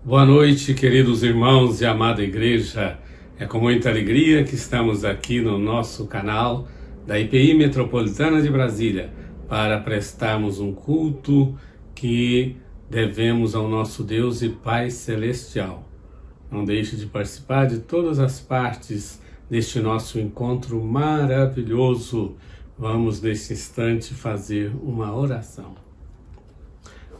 Boa noite, queridos irmãos e amada igreja. É com muita alegria que estamos aqui no nosso canal da IPI Metropolitana de Brasília para prestarmos um culto que devemos ao nosso Deus e Pai Celestial. Não deixe de participar de todas as partes deste nosso encontro maravilhoso. Vamos, neste instante, fazer uma oração.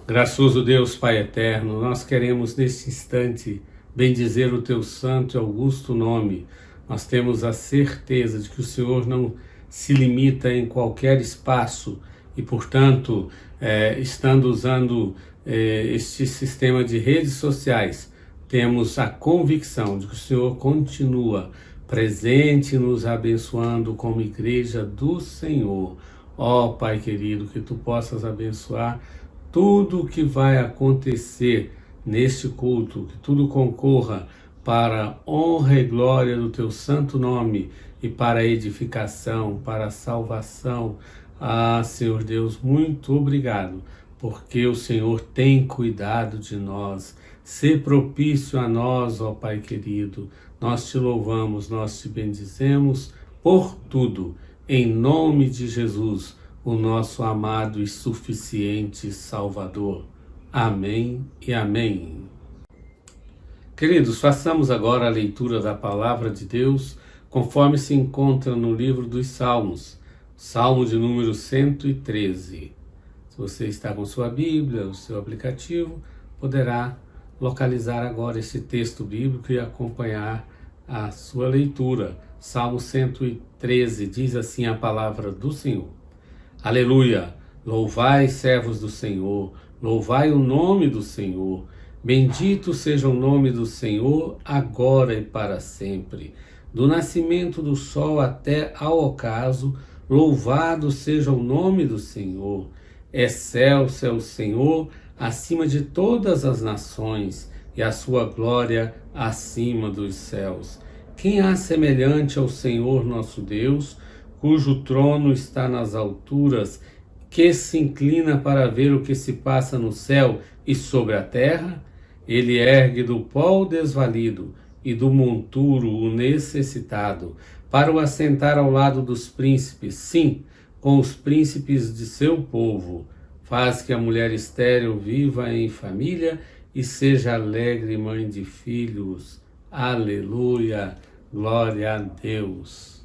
Gracioso Deus, Pai eterno, nós queremos neste instante bendizer o Teu santo e augusto nome. Nós temos a certeza de que o Senhor não se limita em qualquer espaço e, portanto, estando usando este sistema de redes sociais, temos a convicção de que o Senhor continua presente, nos abençoando como igreja do Senhor. Ó Pai querido, que Tu possas abençoar tudo o que vai acontecer neste culto, que tudo concorra para a honra e glória do Teu santo nome e para a edificação, para a salvação. Ah, Senhor Deus, muito obrigado, porque o Senhor tem cuidado de nós. Sê propício a nós, ó Pai querido. Nós Te louvamos, nós Te bendizemos por tudo, em nome de Jesus, o nosso amado e suficiente Salvador. Amém e amém. Queridos, façamos agora a leitura da Palavra de Deus, conforme se encontra no livro dos Salmos, Salmo de número 113. Se você está com sua Bíblia, o seu aplicativo, poderá localizar agora esse texto bíblico e acompanhar a sua leitura. Salmo 113 diz assim a palavra do Senhor. Aleluia! Louvai, servos do Senhor, louvai o nome do Senhor. Bendito seja o nome do Senhor, agora e para sempre. Do nascimento do sol até ao ocaso, louvado seja o nome do Senhor. Excelso é o Senhor acima de todas as nações, e a sua glória acima dos céus. Quem há semelhante ao Senhor nosso Deus, cujo trono está nas alturas, que se inclina para ver o que se passa no céu e sobre a terra? Ele ergue do pó o desvalido e do monturo o necessitado, para o assentar ao lado dos príncipes, sim, com os príncipes de seu povo. Faz que a mulher estéril viva em família e seja alegre mãe de filhos. Aleluia! Glória a Deus!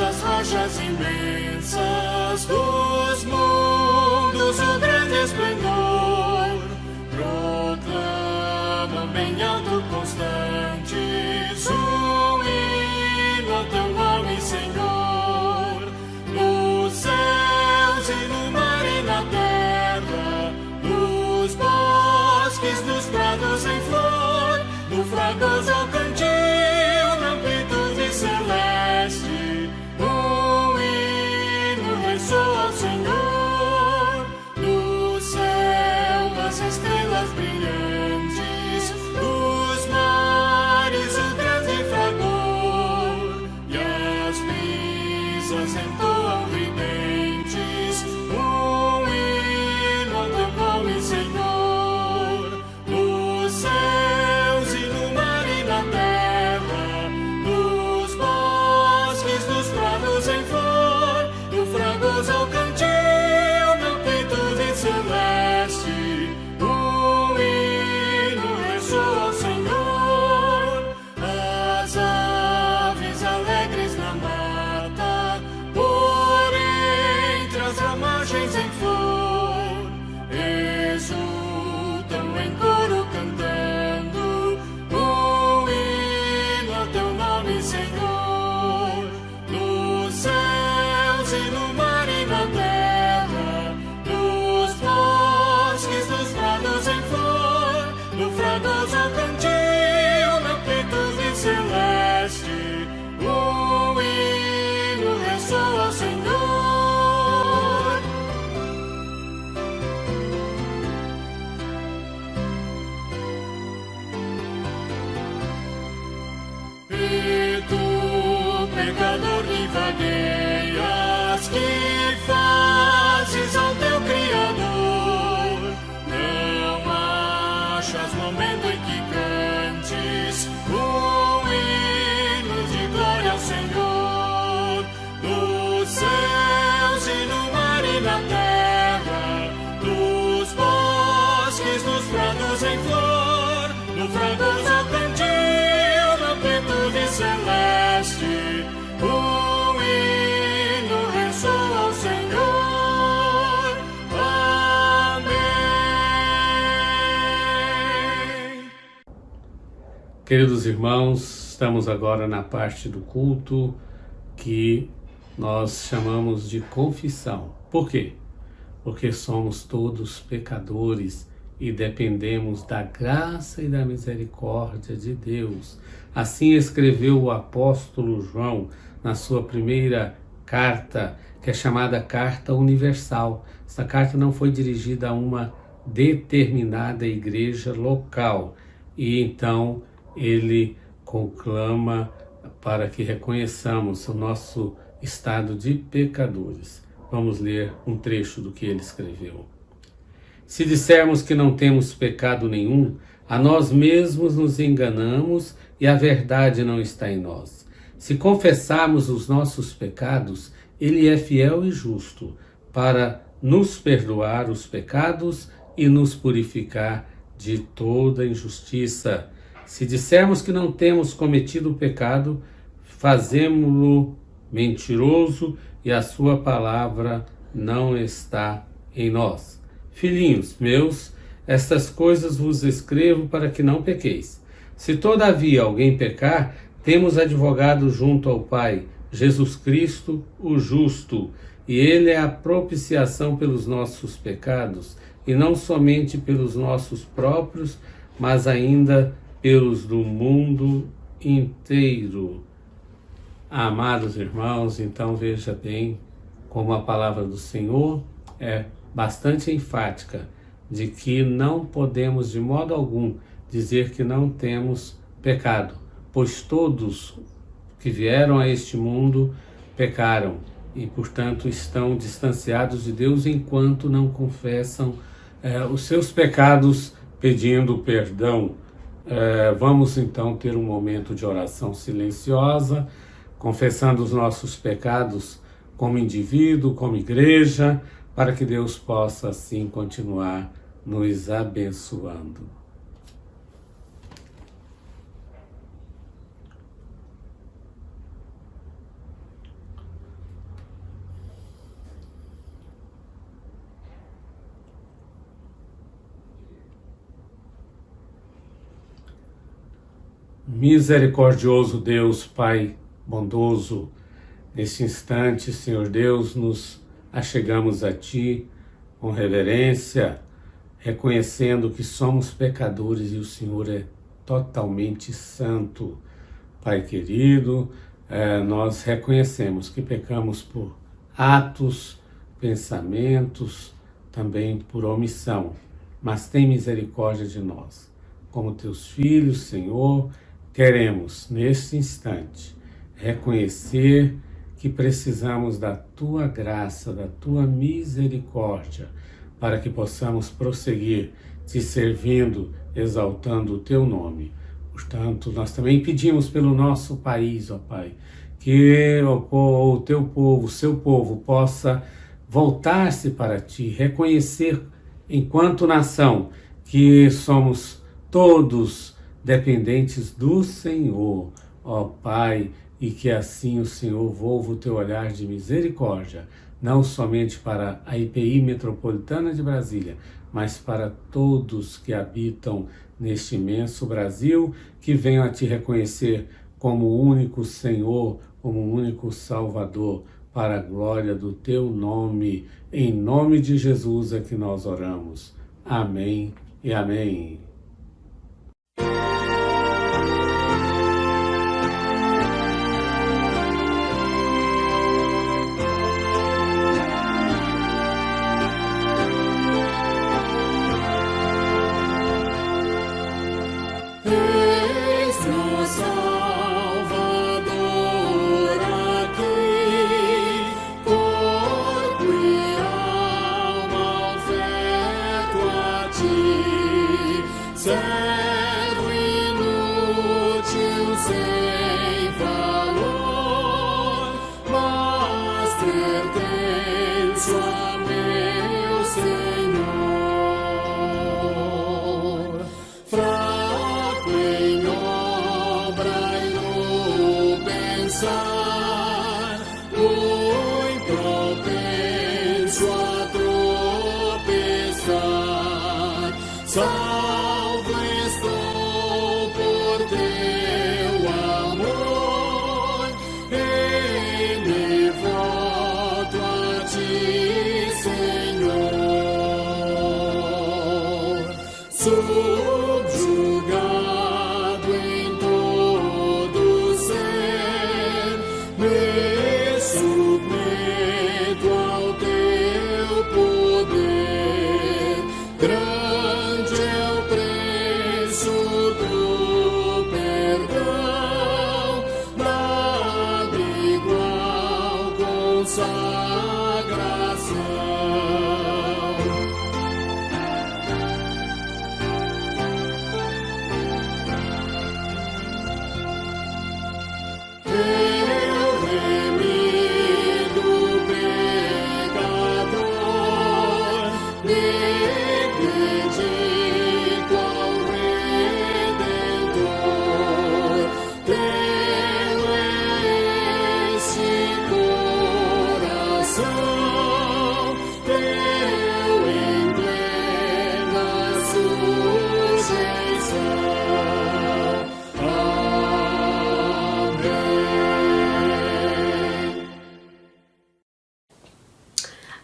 As rochas imensas dos mundos, o grande esplendor, proclamam bem alto constantes um hino ao Teu nome, Senhor. Nos céus e no mar e na terra, nos bosques, nos prados em flor, no fragoso ao cantil, na amplitude celeste, ressoa ao Senhor. No céu as estrelas brilhantes, nos mares o grande fragor, e as brisas entoam ridentes um hino ao Teu nome, Senhor. Nos céus e no mar e na terra, nos bosques, nos prados em flor, no fragoso ao cantil, na amplitude celeste, um hino ressoa ao Senhor. As aves alegres na mata, por entre as ramagens em flor, exultam em coro cantando um hino ao Teu nome, Senhor. No céus e no mar e na terra, nos bosques, nos prados em flor, no fragoso ao cantil, na amplitude celeste, um hino ressoa ao Senhor. pecador que vagueias, que fazes ao teu Criador, não achas momento em que cantes hino de glória ao Senhor, nos céus e no mar e na terra, nos bosques, nos prados em flor, no fragoso cantil, na plenitude celeste, hino ressoa ao Senhor. Amém. Queridos irmãos, estamos agora na parte do culto que nós chamamos de confissão. Por quê? Porque somos todos pecadores e dependemos da graça e da misericórdia de Deus. Assim escreveu o apóstolo João na sua primeira carta, que é chamada Carta Universal. Essa carta não foi dirigida a uma determinada igreja local, e então ele conclama para que reconheçamos o nosso estado de pecadores. Vamos ler um trecho do que ele escreveu. Se dissermos que não temos pecado nenhum, a nós mesmos nos enganamos e a verdade não está em nós. Se confessarmos os nossos pecados, ele é fiel e justo para nos perdoar os pecados e nos purificar de toda injustiça. Se dissermos que não temos cometido pecado, fazemo-lo mentiroso e a sua palavra não está em nós. Filhinhos meus, estas coisas vos escrevo para que não pequeis. Se todavia alguém pecar, temos advogado junto ao Pai, Jesus Cristo, o justo, e ele é a propiciação pelos nossos pecados, e não somente pelos nossos próprios, mas ainda pelos do mundo inteiro. Amados irmãos, então veja bem como a palavra do Senhor é bastante enfática de que não podemos de modo algum dizer que não temos pecado, pois todos que vieram a este mundo pecaram e, portanto, estão distanciados de Deus enquanto não confessam os seus pecados pedindo perdão. Vamos então ter um momento de oração silenciosa, confessando os nossos pecados como indivíduo, como igreja, para que Deus possa assim continuar nos abençoando. Misericordioso Deus, Pai bondoso, neste instante, Senhor Deus, nos achegamos a Ti com reverência, reconhecendo que somos pecadores e o Senhor é totalmente santo. Pai querido, nós reconhecemos que pecamos por atos, pensamentos, também por omissão, mas tem misericórdia de nós. Como Teus filhos, Senhor, queremos, neste instante, reconhecer que precisamos da Tua graça, da Tua misericórdia, para que possamos prosseguir Te servindo, exaltando o Teu nome. Portanto, nós também pedimos pelo nosso país, ó Pai, que o Teu povo, o Seu povo, possa voltar-se para Ti, reconhecer enquanto nação que somos todos dependentes do Senhor, ó Pai, e que assim o Senhor volva o Teu olhar de misericórdia, não somente para a IPI Metropolitana de Brasília, mas para todos que habitam neste imenso Brasil, que venham a Te reconhecer como o único Senhor, como o único Salvador, para a glória do Teu nome. Em nome de Jesus é que nós oramos. Amém e amém. Eis-nos, Salvador.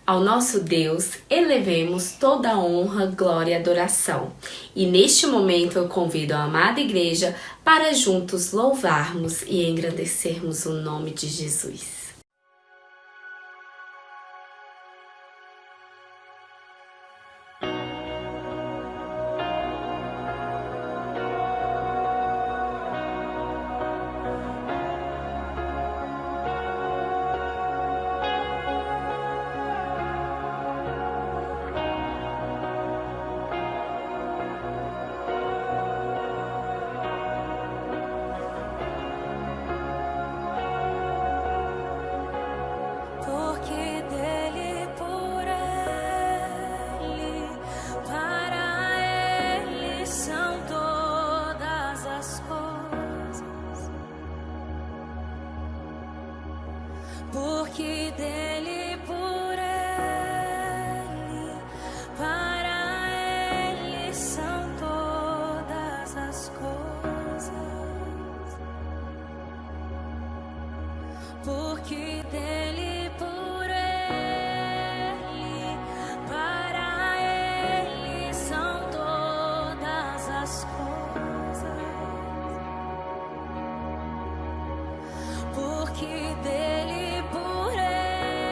Ao nosso Deus, elevemos toda a honra, glória e adoração. E neste momento eu convido a amada igreja para juntos louvarmos e engrandecermos o nome de Jesus. Porque dele, por ele, para ele são todas as coisas. Porque dele, por ele, para ele são todas as coisas. Porque dele, por ele,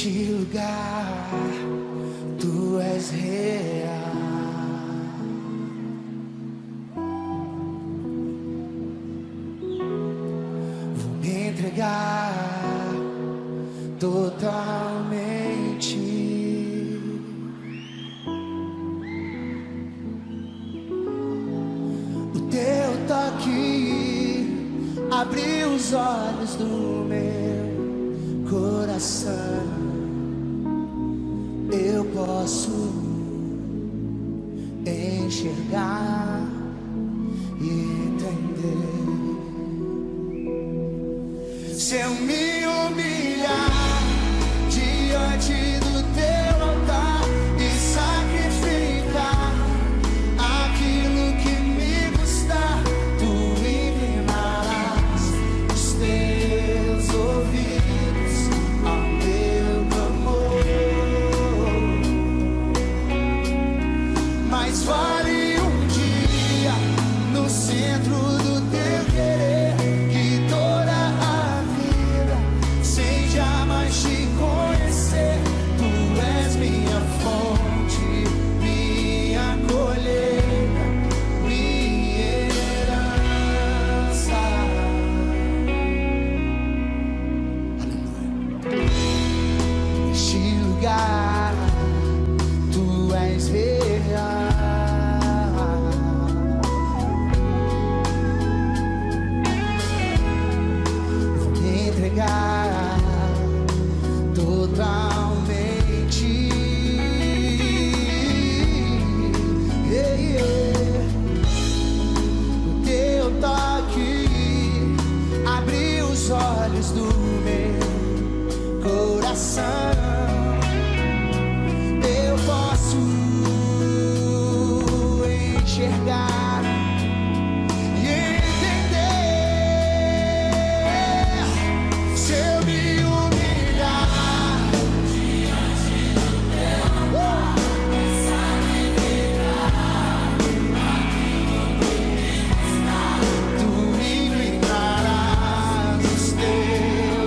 Neste lugar, tu és real. Vou me entregar totalmente. O teu toque abriu os olhos do meu coração. Eu posso enxergar e entender. Se eu me humilhar diante do teu altar e sacrificar aquilo que me custar, tu inclinarás os teus ouvidos ao meu clamor. Mais vale um dia no centro do teu querer que toda a vida sem jamais te conhecer. Tu és minha fonte, minha colheita, minha herança. Neste lugar, tu és real. Vou me entregar totalmente. O teu toque abriu os olhos do meu coração. Eu posso enxergar e entender. Se eu me humilhar diante do teu amor e sacrificar aquilo que me custar, tu inclinarás os teus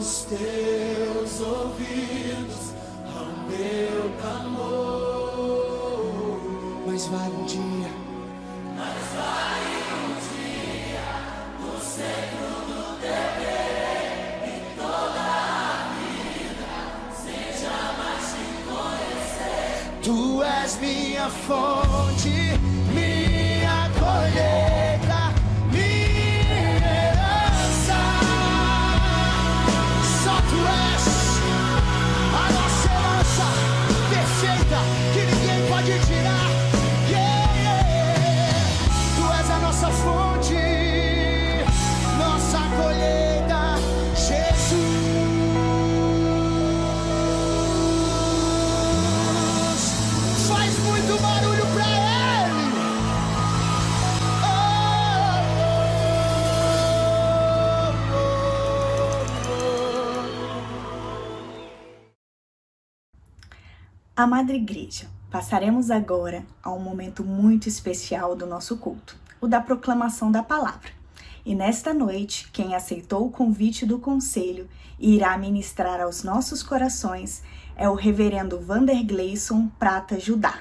os teus ouvidos ao meu clamor. Mas vai um dia, no centro do teu querer, e toda a vida seja mais te conhecer. Tu és minha fonte, minha colheita, minha herança. Só tu és a nossa herança perfeita, que ninguém pode tirar. Tu és a nossa fonte, nossa colheita, Jesus. Faz muito barulho pra Ele. Amada Igreja, passaremos agora a um momento muito especial do nosso culto, o da proclamação da palavra. E nesta noite, quem aceitou o convite do conselho e irá ministrar aos nossos corações é o reverendo Vander Gleison Prata Judá.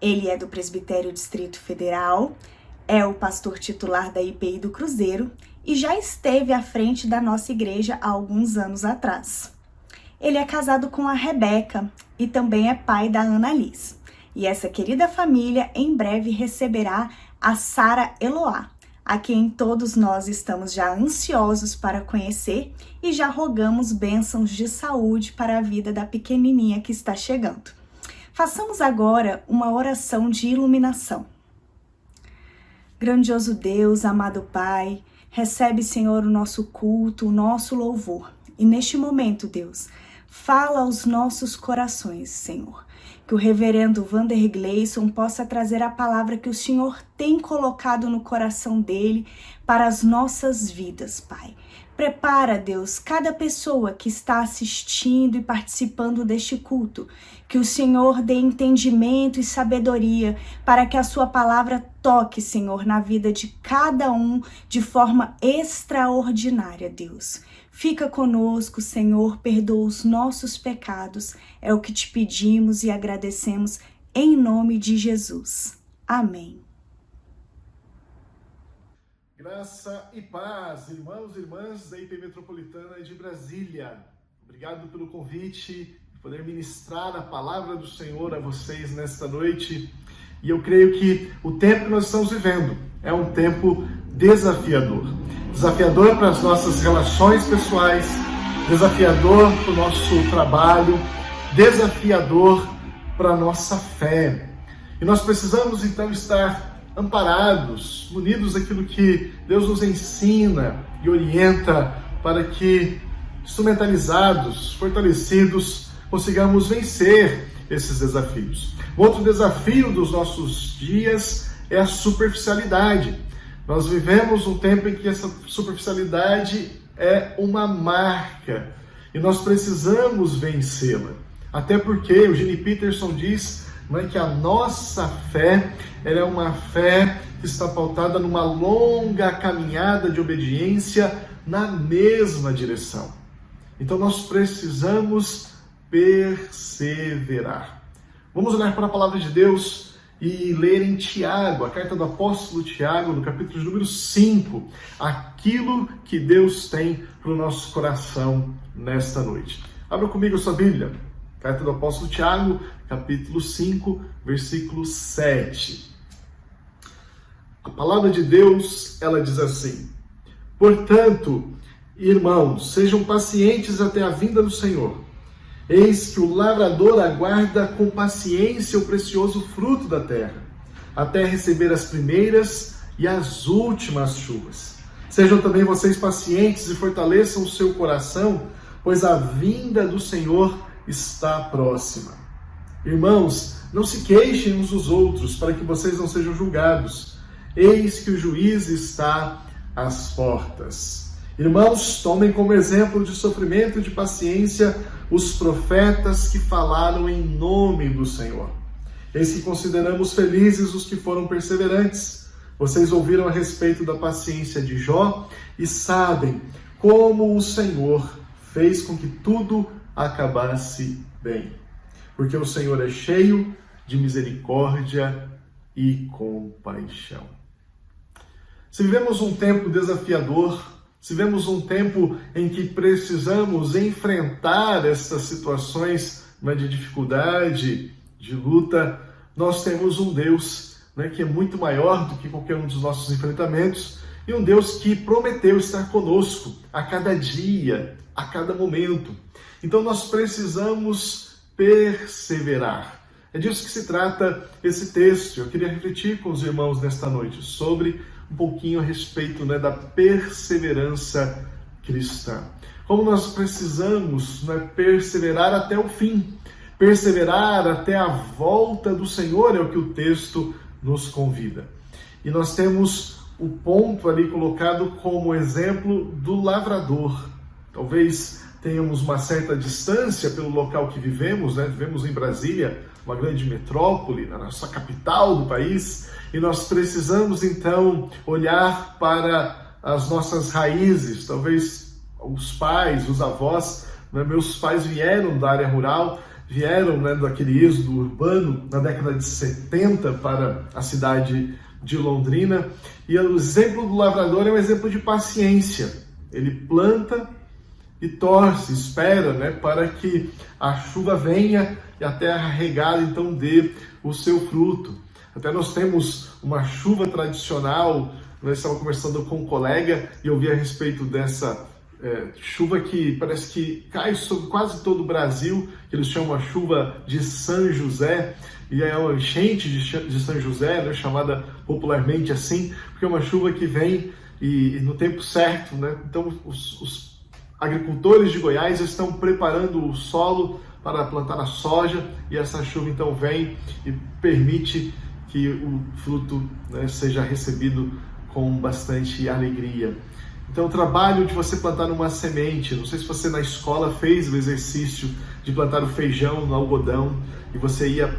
Ele é do Presbitério Distrito Federal, é o pastor titular da IPI do Cruzeiro e já esteve à frente da nossa igreja há alguns anos atrás. Ele é casado com a Rebeca e também é pai da Ana Liz. E essa querida família em breve receberá a Sara Eloá, a quem todos nós estamos já ansiosos para conhecer e já rogamos bênçãos de saúde para a vida da pequenininha que está chegando. Façamos agora uma oração de iluminação. Grandioso Deus, amado Pai, recebe, Senhor, o nosso culto, o nosso louvor. E neste momento, Deus, fala aos nossos corações, Senhor. Que o reverendo Vander Gleison possa trazer a palavra que o Senhor tem colocado no coração dele para as nossas vidas, Pai. Prepara, Deus, cada pessoa que está assistindo e participando deste culto. Que o Senhor dê entendimento e sabedoria para que a sua palavra toque, Senhor, na vida de cada um de forma extraordinária, Deus. Fica conosco, Senhor, perdoa os nossos pecados. É o que te pedimos e agradecemos em nome de Jesus. Amém. Graça e paz, irmãos e irmãs da IP Metropolitana de Brasília. Obrigado pelo convite de poder ministrar a palavra do Senhor a vocês nesta noite. E eu creio que o tempo que nós estamos vivendo é um tempo desafiador. Desafiador para as nossas relações pessoais, desafiador para o nosso trabalho, desafiador para a nossa fé. E nós precisamos então estar amparados, munidos daquilo que Deus nos ensina e orienta para que, instrumentalizados, fortalecidos, consigamos vencer esses desafios. Outro desafio dos nossos dias é a superficialidade. Nós vivemos um tempo em que essa superficialidade é uma marca e nós precisamos vencê-la. Até porque o Eugene Peterson diz, não é, que a nossa fé ela é uma fé que está pautada numa longa caminhada de obediência na mesma direção. Então nós precisamos perseverar. Vamos olhar para a palavra de Deus e ler em Tiago, a carta do apóstolo Tiago, no capítulo número 5, aquilo que Deus tem para o nosso coração nesta noite. Abra comigo a sua Bíblia, carta do apóstolo Tiago, capítulo 5, versículo 7. A palavra de Deus, ela diz assim: portanto, irmãos, sejam pacientes até a vinda do Senhor. Eis que o lavrador aguarda com paciência o precioso fruto da terra, até receber as primeiras e as últimas chuvas. Sejam também vocês pacientes e fortaleçam o seu coração, pois a vinda do Senhor está próxima. Irmãos, não se queixem uns dos outros, para que vocês não sejam julgados. Eis que o juiz está às portas. Irmãos, tomem como exemplo de sofrimento e de paciência os profetas que falaram em nome do Senhor. Eis que consideramos felizes os que foram perseverantes. Vocês ouviram a respeito da paciência de Jó e sabem como o Senhor fez com que tudo acabasse bem. Porque o Senhor é cheio de misericórdia e compaixão. Se vivemos um tempo desafiador, se vivemos um tempo em que precisamos enfrentar essas situações de dificuldade, de luta, nós temos um Deus que é muito maior do que qualquer um dos nossos enfrentamentos e um Deus que prometeu estar conosco a cada dia, a cada momento. Então nós precisamos perseverar. É disso que se trata esse texto. Eu queria refletir com os irmãos nesta noite sobre um pouquinho a respeito da perseverança cristã. Como nós precisamos perseverar até o fim. Perseverar até a volta do Senhor é o que o texto nos convida. E nós temos o ponto ali colocado como exemplo do lavrador. Talvez tenhamos uma certa distância pelo local que vivemos, vivemos em Brasília, uma grande metrópole, na nossa capital do país, e nós precisamos então olhar para as nossas raízes. Talvez os pais, os avós, meus pais vieram da área rural, vieram daquele êxodo urbano na década de 70 para a cidade de Londrina, e o exemplo do lavrador é um exemplo de paciência. Ele planta e torce, espera para que a chuva venha e a terra regada então dê o seu fruto. Até nós temos uma chuva tradicional, eu estava conversando com um colega e eu vi a respeito dessa chuva que parece que cai sobre quase todo o Brasil, que eles chamam a chuva de São José, e é uma enchente de São José, chamada popularmente assim, porque é uma chuva que vem e no tempo certo, Então os agricultores de Goiás estão preparando o solo para plantar a soja, e essa chuva então vem e permite que o fruto seja recebido com bastante alegria. Então, o trabalho de você plantar uma semente, não sei se você na escola fez o exercício de plantar o feijão no algodão, e você ia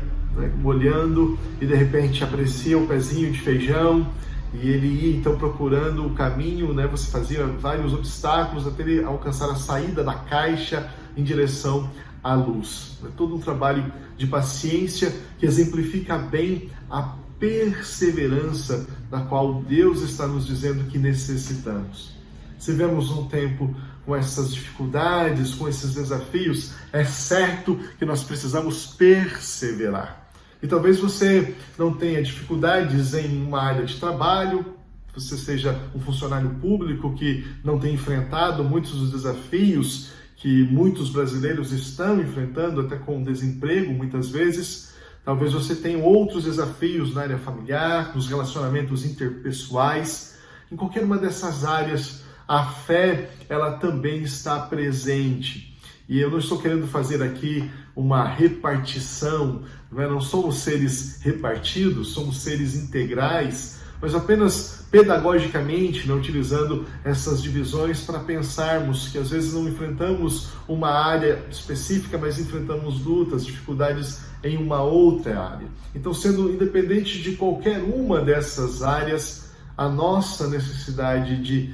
molhando e de repente aparecia o pezinho de feijão, e ele ia então procurando o caminho, você fazia vários obstáculos até ele alcançar a saída da caixa em direção à luz. É todo um trabalho de paciência que exemplifica bem a perseverança da qual Deus está nos dizendo que necessitamos. Se vivemos um tempo com essas dificuldades, com esses desafios, é certo que nós precisamos perseverar. E talvez você não tenha dificuldades em uma área de trabalho, você seja um funcionário público que não tem enfrentado muitos dos desafios que muitos brasileiros estão enfrentando, até com desemprego muitas vezes. Talvez você tenha outros desafios na área familiar, nos relacionamentos interpessoais. Em qualquer uma dessas áreas, a fé, ela também está presente. E eu não estou querendo fazer aqui uma repartição, não somos seres repartidos, somos seres integrais, mas apenas pedagogicamente, utilizando essas divisões para pensarmos que às vezes não enfrentamos uma área específica, mas enfrentamos lutas, dificuldades em uma outra área. Então, sendo independente de qualquer uma dessas áreas, a nossa necessidade de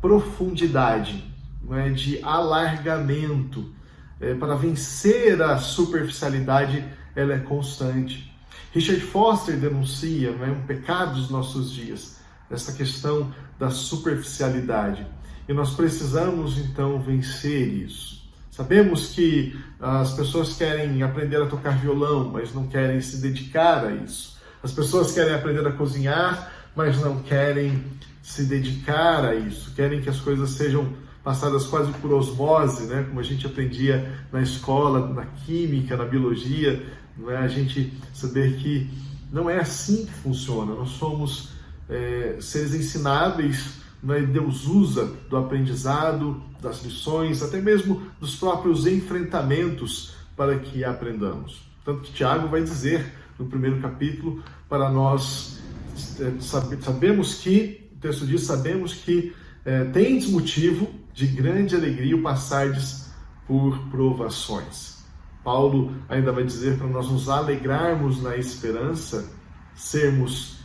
profundidade, de alargamento, para vencer a superficialidade, ela é constante. Richard Foster denuncia um pecado dos nossos dias, essa questão da superficialidade. E nós precisamos, então, vencer isso. Sabemos que as pessoas querem aprender a tocar violão, mas não querem se dedicar a isso. As pessoas querem aprender a cozinhar, mas não querem se dedicar a isso. Querem que as coisas sejam passadas quase por osmose, como a gente aprendia na escola, na química, na biologia, a gente saber que não é assim que funciona. Nós somos seres ensináveis, Deus usa do aprendizado, das lições, até mesmo dos próprios enfrentamentos para que aprendamos. Tanto que Tiago vai dizer no primeiro capítulo para nós, sabemos que, o texto diz, sabemos que tendes motivo de grande alegria o passardes por provações. Paulo ainda vai dizer para nós nos alegrarmos na esperança, sermos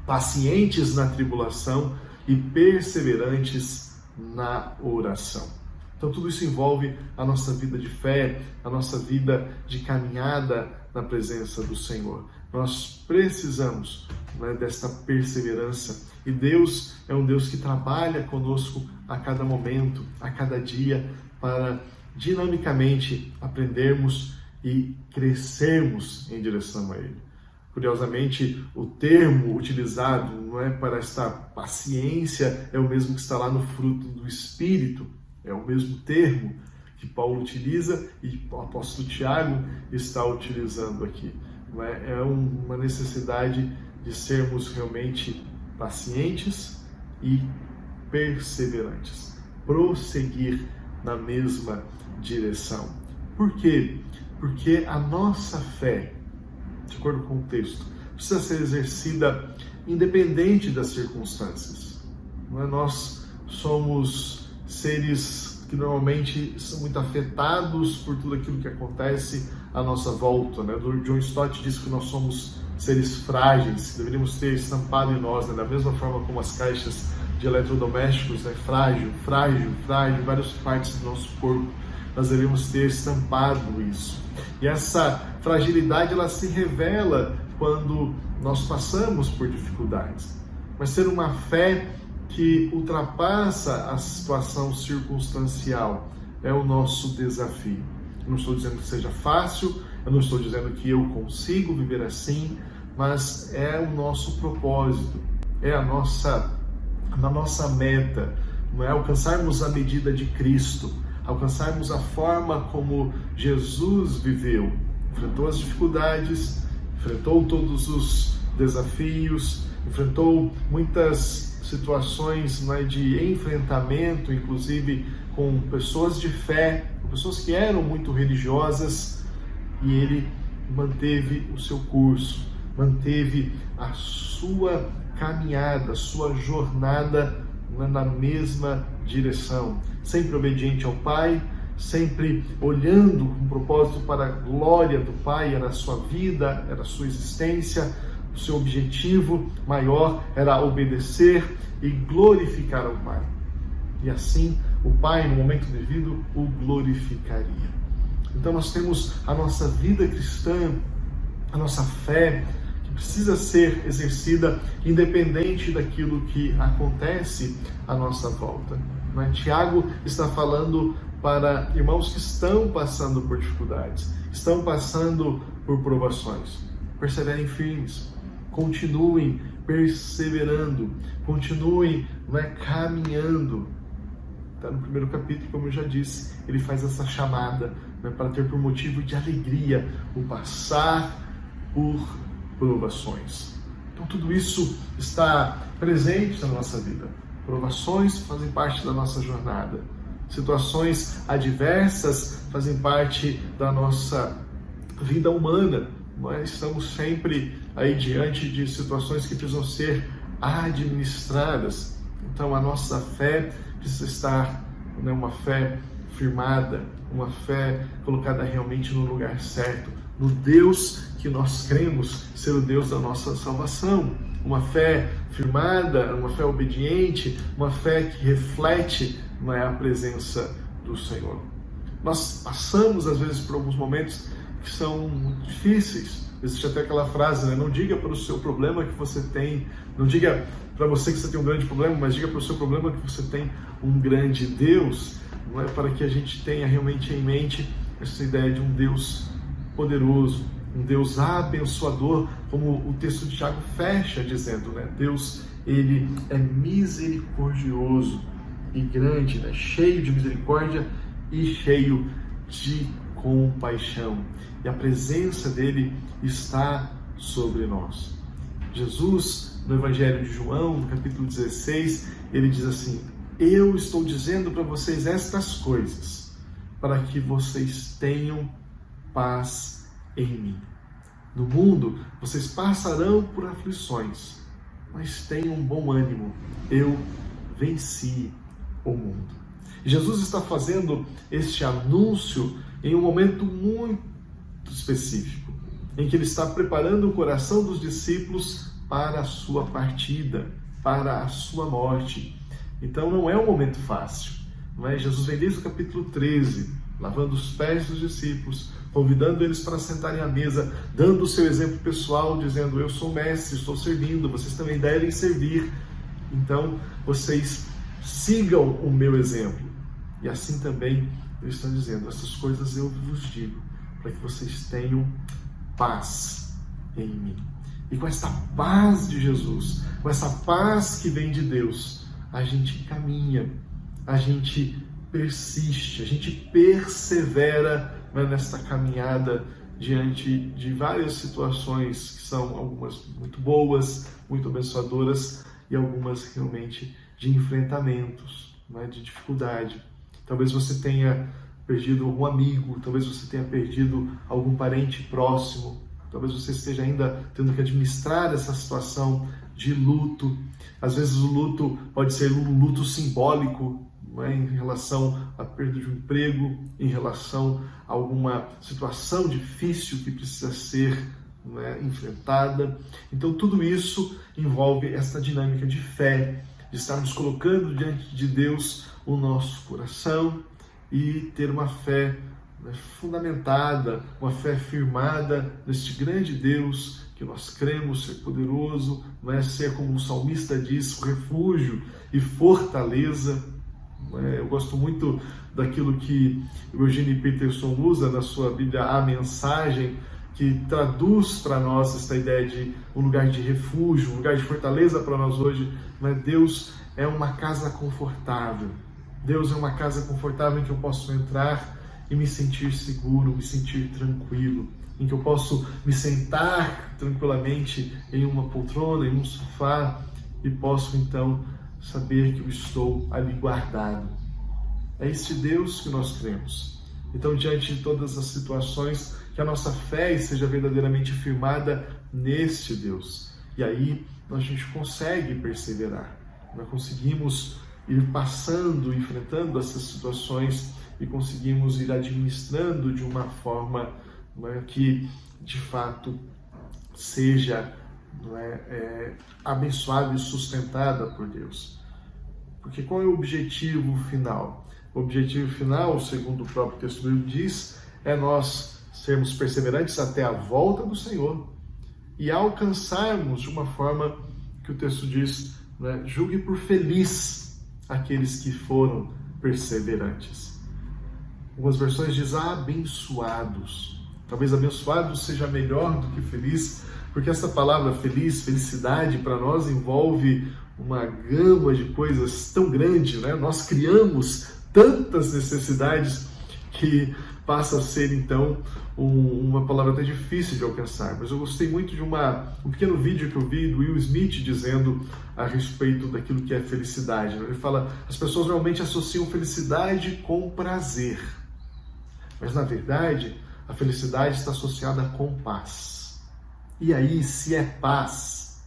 pacientes na tribulação e perseverantes na oração. Então tudo isso envolve a nossa vida de fé, a nossa vida de caminhada na presença do Senhor. Nós precisamos, né, desta perseverança, e Deus é um Deus que trabalha conosco a cada momento, a cada dia, para dinamicamente aprendermos e crescermos em direção a Ele. Curiosamente, o termo utilizado, não é, para esta paciência é o mesmo que está lá no fruto do Espírito, é o mesmo termo que Paulo utiliza e o apóstolo Tiago está utilizando aqui. Não é? É uma necessidade de sermos realmente pacientes e perseverantes, prosseguir na mesma direção. Por quê? Porque a nossa fé, de acordo com o texto, precisa ser exercida independente das circunstâncias. Não é? Nós somos seres que normalmente são muito afetados por tudo aquilo que acontece à nossa volta. Né? O John Stott diz que nós somos seres frágeis, que deveríamos ter estampado em nós, né? Da mesma forma como as caixas de eletrodomésticos, né? Frágil, em várias partes do nosso corpo. Nós devemos ter estampado isso. E essa fragilidade, ela se revela quando nós passamos por dificuldades. Mas ter uma fé que ultrapassa a situação circunstancial é o nosso desafio. Eu não estou dizendo que seja fácil, eu não estou dizendo que eu consigo viver assim, mas é o nosso propósito, é a nossa meta, não é? Alcançarmos a medida de Cristo, alcançarmos a forma como Jesus viveu, enfrentou as dificuldades, enfrentou todos os desafios, enfrentou muitas situações, não é, de enfrentamento, inclusive com pessoas de fé, com pessoas que eram muito religiosas, e ele manteve o seu curso, manteve a sua caminhada, a sua jornada na mesma direção, sempre obediente ao Pai, sempre olhando com propósito para a glória do Pai. Era a sua vida, era a sua existência, o seu objetivo maior era obedecer e glorificar ao Pai. E assim o Pai, no momento devido, o glorificaria. Então nós temos a nossa vida cristã, a nossa fé, que precisa ser exercida independente daquilo que acontece à nossa volta. Tiago está falando para irmãos que estão passando por dificuldades, estão passando por provações. Perseverem firmes, continuem perseverando, continuem caminhando. Está no primeiro capítulo, como eu já disse, ele faz essa chamada para ter por motivo de alegria o passar por provações. Então tudo isso está presente na nossa vida. Provações fazem parte da nossa jornada. Situações adversas fazem parte da nossa vida humana. Nós estamos sempre aí diante de situações que precisam ser administradas. Então a nossa fé precisa estar, uma fé firmada, uma fé colocada realmente no lugar certo, no Deus que nós cremos ser o Deus da nossa salvação. Uma fé firmada, uma fé obediente, uma fé que reflete a presença do Senhor. Nós passamos às vezes por alguns momentos que são muito difíceis. Existe até aquela frase, não diga para o seu problema que você tem, não diga para você que você tem um grande problema, mas diga para o seu problema que você tem um grande Deus, não é? Para que a gente tenha realmente em mente essa ideia de um Deus poderoso, um Deus abençoador, como o texto de Tiago fecha dizendo, Deus, ele é misericordioso e grande, cheio de misericórdia e cheio de compaixão. E a presença dele está sobre nós. Jesus, no Evangelho de João, no capítulo 16, ele diz assim: eu estou dizendo para vocês estas coisas, para que vocês tenham paz em mim. No mundo, vocês passarão por aflições, mas tenham bom ânimo. Eu venci o mundo. E Jesus está fazendo este anúncio em um momento muito específico, em que ele está preparando o coração dos discípulos para a sua partida, para a sua morte. Então não é um momento fácil, Não é? Jesus vem desde o capítulo 13, lavando os pés dos discípulos, convidando eles para sentarem à mesa, dando o seu exemplo pessoal, dizendo: eu sou mestre, estou servindo, vocês também devem servir. Então, vocês sigam o meu exemplo. E assim também eles estão dizendo: essas coisas eu vos digo, para que vocês tenham paz em mim. E com essa paz de Jesus, com essa paz que vem de Deus, a gente caminha, a gente persiste, a gente persevera nesta caminhada diante de várias situações que são algumas muito boas, muito abençoadoras e algumas realmente de enfrentamentos, de dificuldade. Talvez você tenha perdido algum amigo, talvez você tenha perdido algum parente próximo, talvez você esteja ainda tendo que administrar essa situação de luto. Às vezes o luto pode ser um luto simbólico, em relação à perda de um emprego, em relação a alguma situação difícil que precisa ser enfrentada. Então tudo isso envolve essa dinâmica de fé, de estarmos colocando diante de Deus o nosso coração e ter uma fé fundamentada, uma fé firmada neste grande Deus que nós cremos ser poderoso, ser, como o salmista diz, refúgio e fortaleza. Eu gosto muito daquilo que o Eugene Peterson usa na sua Bíblia, A Mensagem, que traduz para nós essa ideia de um lugar de refúgio, um lugar de fortaleza para nós hoje. Deus é uma casa confortável. Deus é uma casa confortável em que eu posso entrar e me sentir seguro, me sentir tranquilo, em que eu posso me sentar tranquilamente em uma poltrona, em um sofá, e posso então saber que eu estou ali guardado. É este Deus que nós cremos. Então, diante de todas as situações, que a nossa fé seja verdadeiramente firmada neste Deus. E aí a gente consegue perseverar. Nós conseguimos ir passando, enfrentando essas situações e conseguimos ir administrando de uma forma que, de fato, seja abençoada e sustentada por Deus. Porque qual é o objetivo final? O objetivo final, segundo o próprio texto bíblico diz, é nós sermos perseverantes até a volta do Senhor e alcançarmos de uma forma que o texto diz, julgue por feliz aqueles que foram perseverantes. Algumas versões dizem abençoados. Talvez abençoados seja melhor do que feliz, porque essa palavra feliz, felicidade, para nós envolve uma gama de coisas tão grande, Nós criamos tantas necessidades que passa a ser, então, uma palavra até difícil de alcançar. Mas eu gostei muito de um pequeno vídeo que eu vi do Will Smith dizendo a respeito daquilo que é felicidade. Ele fala, as pessoas realmente associam felicidade com prazer. Mas, na verdade, a felicidade está associada com paz. E aí, se é paz,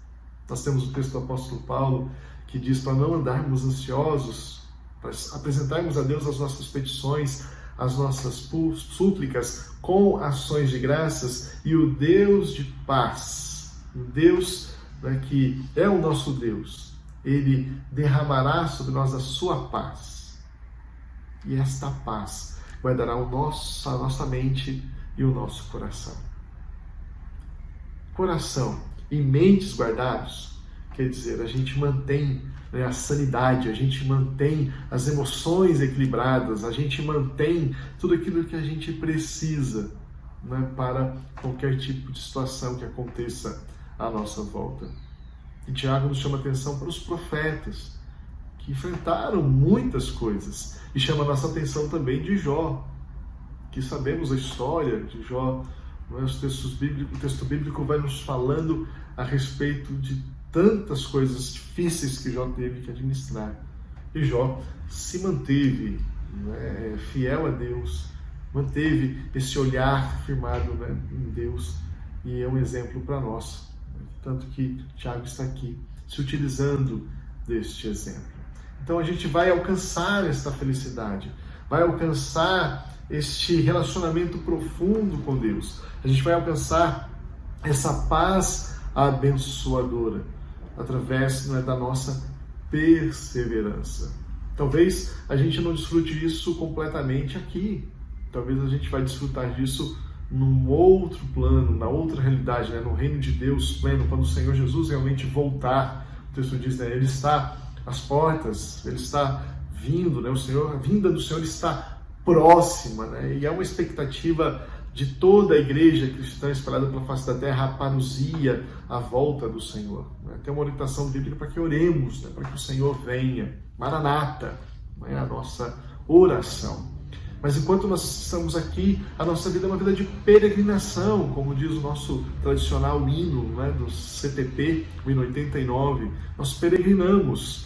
nós temos o texto do apóstolo Paulo que diz para não andarmos ansiosos, para apresentarmos a Deus as nossas petições, as nossas súplicas com ações de graças, e o Deus de paz, o Deus que é o nosso Deus, Ele derramará sobre nós a sua paz. E esta paz guardará a nossa mente e o nosso coração. Coração e mentes guardados quer dizer, a gente mantém a sanidade, a gente mantém as emoções equilibradas, a gente mantém tudo aquilo que a gente precisa para qualquer tipo de situação que aconteça à nossa volta. E Tiago nos chama a atenção para os profetas, que enfrentaram muitas coisas, e chama a nossa atenção também de Jó, que sabemos a história de Jó. O texto bíblico vai nos falando a respeito de tantas coisas difíceis que Jó teve que administrar. E Jó se manteve fiel a Deus, manteve esse olhar firmado em Deus, e é um exemplo para nós. Tanto que Tiago está aqui se utilizando deste exemplo. Então a gente vai alcançar esta felicidade, vai alcançar este relacionamento profundo com Deus. A gente vai alcançar essa paz abençoadora através da nossa perseverança. Talvez a gente não desfrute isso completamente aqui. Talvez a gente vai desfrutar disso num outro plano, na outra realidade, né? No reino de Deus pleno, quando o Senhor Jesus realmente voltar. O texto diz, né? Ele está às portas, ele está vindo, né? A vinda do Senhor está próxima, né? E é uma expectativa de toda a igreja cristã espalhada pela face da terra, a parousia, a volta do Senhor. Né? Tem uma orientação bíblica para que oremos, né? Para que o Senhor venha. Maranata, é a nossa oração. Mas enquanto nós estamos aqui, a nossa vida é uma vida de peregrinação, como diz o nosso tradicional hino, né, do CTP, o hino 89. Nós peregrinamos,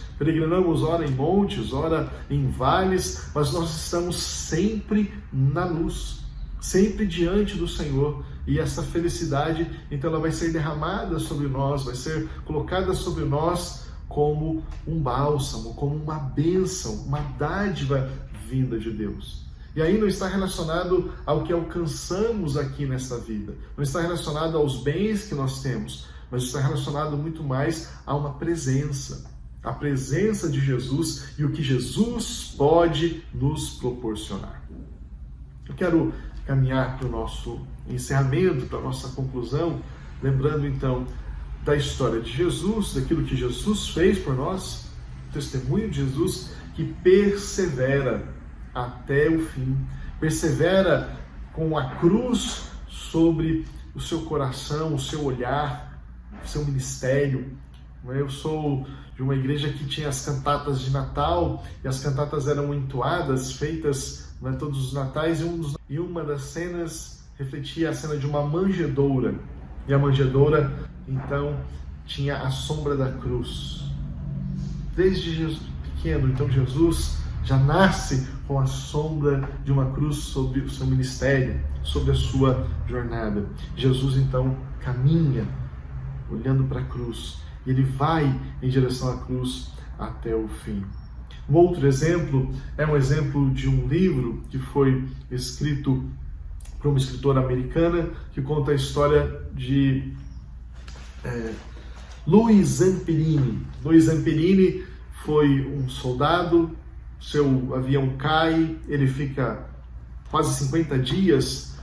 ora em montes, ora em vales, mas nós estamos sempre na luz, sempre diante do Senhor. E essa felicidade, então, ela vai ser derramada sobre nós, vai ser colocada sobre nós como um bálsamo, como uma bênção, uma dádiva vinda de Deus. E aí não está relacionado ao que alcançamos aqui nesta vida, não está relacionado aos bens que nós temos, mas está relacionado muito mais a uma presença, a presença de Jesus e o que Jesus pode nos proporcionar. Eu quero caminhar para o nosso encerramento, para a nossa conclusão, lembrando então da história de Jesus, daquilo que Jesus fez por nós, o testemunho de Jesus que persevera até o fim, persevera com a cruz sobre o seu coração, o seu olhar, o seu ministério. Eu sou de uma igreja que tinha as cantatas de Natal, e as cantatas eram entoadas, feitas todos os natais, e uma das cenas refletia a cena de uma manjedoura, e a manjedoura, então, tinha a sombra da cruz. Desde Jesus pequeno, então, Jesus já nasce com a sombra de uma cruz sobre o seu ministério, sobre a sua jornada. Jesus, então, caminha olhando para a cruz, e ele vai em direção à cruz até o fim. Um outro exemplo é um exemplo de um livro que foi escrito por uma escritora americana, que conta a história de Louis Zamperini. Louis Zamperini foi um soldado, seu avião cai, ele fica quase 50 dias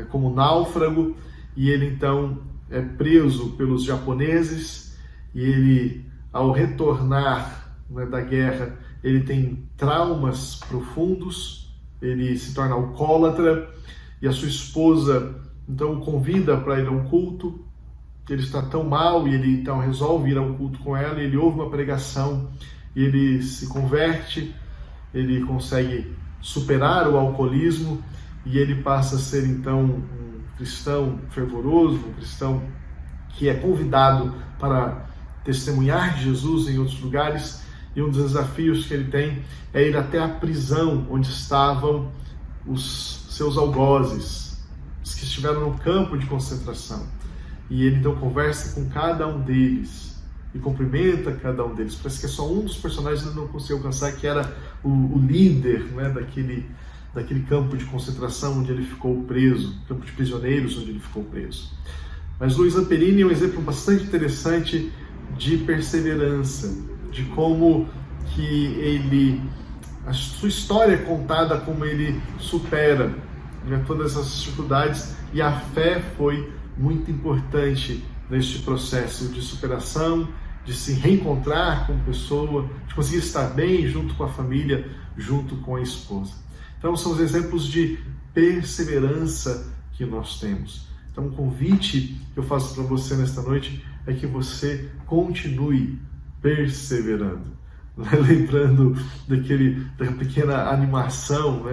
como náufrago, e ele então é preso pelos japoneses, e ele, ao retornar da guerra, ele tem traumas profundos, ele se torna alcoólatra, e a sua esposa então o convida para ir a um culto. Ele está tão mal, e ele então resolve ir a um culto com ela, e ele ouve uma pregação, e ele se converte, ele consegue superar o alcoolismo, e ele passa a ser então um cristão fervoroso, um cristão que é convidado para testemunhar de Jesus em outros lugares. E um dos desafios que ele tem é ir até a prisão onde estavam os seus algozes, os que estiveram no campo de concentração. E ele então conversa com cada um deles e cumprimenta cada um deles. Parece que é só um dos personagens que ele não conseguiu alcançar, que era o líder, né, daquele campo de concentração onde ele ficou preso, campo de prisioneiros onde ele ficou preso. Mas Louis Zamperini é um exemplo bastante interessante de perseverança, de como que a sua história é contada, como ele supera todas essas dificuldades, e a fé foi muito importante neste processo de superação, de se reencontrar como pessoa, de conseguir estar bem junto com a família, junto com a esposa. Então são os exemplos de perseverança que nós temos. Então o convite que eu faço para você nesta noite é que você continue perseverando. Lembrando da pequena animação,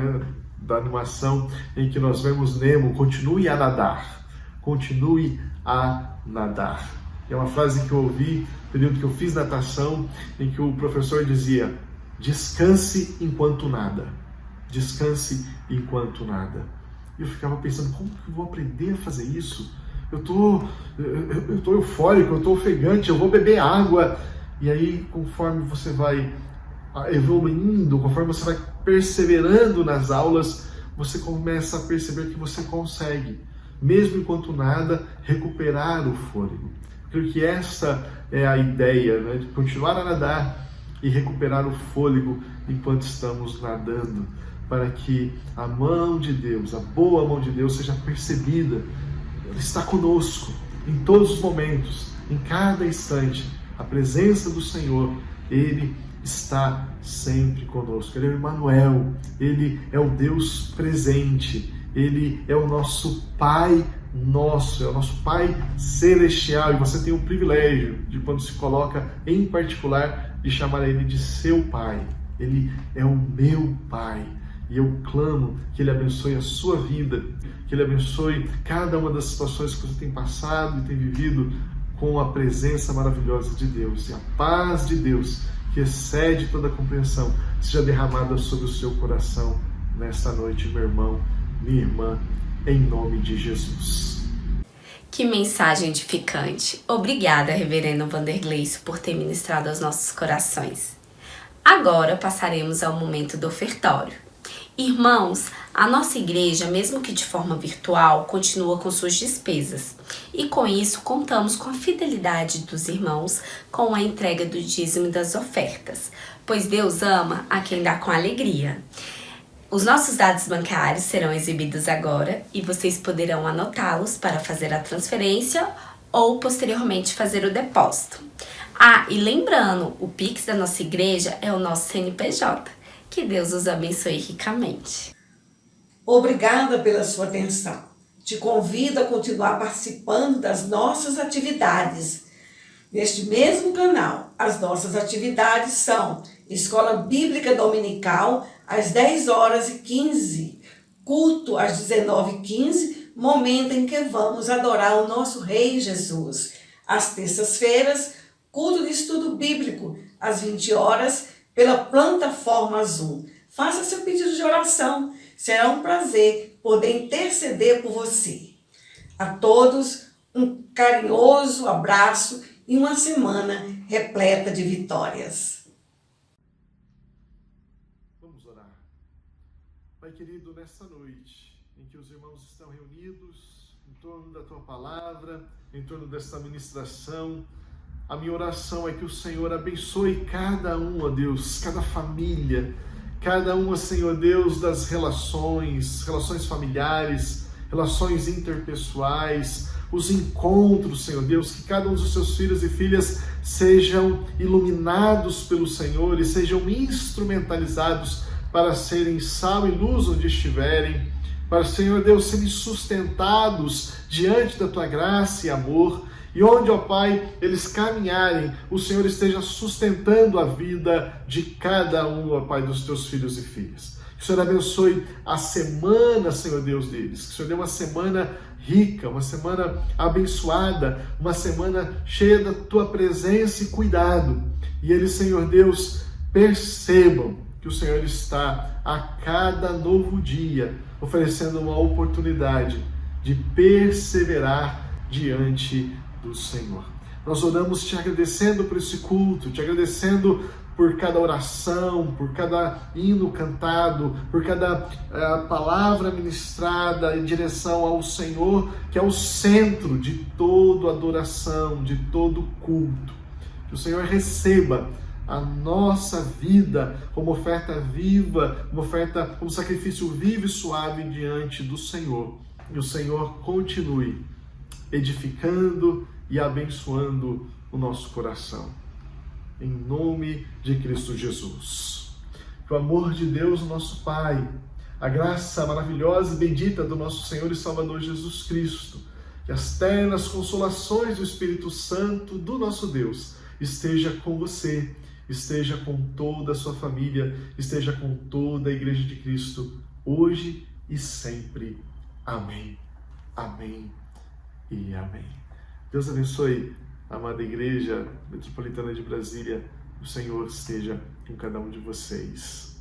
da animação em que nós vemos Nemo: continue a nadar, continue a nadar. É uma frase que eu ouvi no período que eu fiz natação, em que o professor dizia: descanse enquanto nada, descanse enquanto nada. E eu ficava pensando, como que eu vou aprender a fazer isso? Eu tô eufórico, eu tô ofegante, eu vou beber água. E aí, conforme você vai evoluindo, conforme você vai perseverando nas aulas, você começa a perceber que você consegue, mesmo enquanto nada, recuperar o fôlego. Creio que essa é a ideia, de continuar a nadar e recuperar o fôlego enquanto estamos nadando, para que a mão de Deus, a boa mão de Deus, seja percebida. Ele está conosco em todos os momentos, em cada instante. A presença do Senhor, Ele está sempre conosco. Ele é o Emmanuel, Ele é o Deus presente, Ele é o nosso Pai nosso, é o nosso Pai celestial. E você tem o privilégio de, quando se coloca em particular, de chamar Ele de seu Pai. Ele é o meu Pai. E eu clamo que Ele abençoe a sua vida, que Ele abençoe cada uma das situações que você tem passado e tem vivido com a presença maravilhosa de Deus. E a paz de Deus, que excede toda a compreensão, seja derramada sobre o seu coração nesta noite, meu irmão, minha irmã, em nome de Jesus. Que mensagem edificante. Obrigada, Reverendo Vanderlei, por ter ministrado aos nossos corações. Agora passaremos ao momento do ofertório. Irmãos, a nossa igreja, mesmo que de forma virtual, continua com suas despesas. E com isso, contamos com a fidelidade dos irmãos com a entrega do dízimo e das ofertas, pois Deus ama a quem dá com alegria. Os nossos dados bancários serão exibidos agora e vocês poderão anotá-los para fazer a transferência ou posteriormente fazer o depósito. E lembrando, o Pix da nossa igreja é o nosso CNPJ. Que Deus os abençoe ricamente. Obrigada pela sua atenção. Te convido a continuar participando das nossas atividades. Neste mesmo canal, as nossas atividades são Escola Bíblica Dominical às 10h15, culto às 19h15, momento em que vamos adorar o nosso Rei Jesus. Às terças-feiras, culto de estudo bíblico às 20h, pela plataforma Zoom. Faça seu pedido de oração. Será um prazer poder interceder por você. A todos, um carinhoso abraço e uma semana repleta de vitórias. Vamos orar. Pai querido, nesta noite em que os irmãos estão reunidos em torno da Tua Palavra, em torno desta ministração, a minha oração é que o Senhor abençoe cada um, ó Deus, cada família, cada uma, Senhor Deus, das relações familiares, relações interpessoais, os encontros, Senhor Deus, que cada um dos seus filhos e filhas sejam iluminados pelo Senhor e sejam instrumentalizados para serem sal e luz onde estiverem, para, Senhor Deus, serem sustentados diante da Tua graça e amor. E onde, ó Pai, eles caminharem, o Senhor esteja sustentando a vida de cada um, ó Pai, dos Teus filhos e filhas. Que o Senhor abençoe a semana, Senhor Deus, deles. Que o Senhor dê uma semana rica, uma semana abençoada, uma semana cheia da Tua presença e cuidado. E eles, Senhor Deus, percebam que o Senhor está a cada novo dia oferecendo uma oportunidade de perseverar diante do Senhor. Nós oramos te agradecendo por esse culto, te agradecendo por cada oração, por cada hino cantado, por cada palavra ministrada em direção ao Senhor, que é o centro de toda adoração, de todo culto. Que o Senhor receba a nossa vida como oferta viva, como oferta, como sacrifício vivo e suave diante do Senhor. E o Senhor continue edificando e abençoando o nosso coração. Em nome de Cristo Jesus. Que o amor de Deus, nosso Pai, a graça maravilhosa e bendita do nosso Senhor e Salvador Jesus Cristo, que as ternas consolações do Espírito Santo do nosso Deus esteja com você, esteja com toda a sua família, esteja com toda a Igreja de Cristo, hoje e sempre. Amém. Amém e amém. Deus abençoe a amada Igreja Metropolitana de Brasília. O Senhor esteja com cada um de vocês.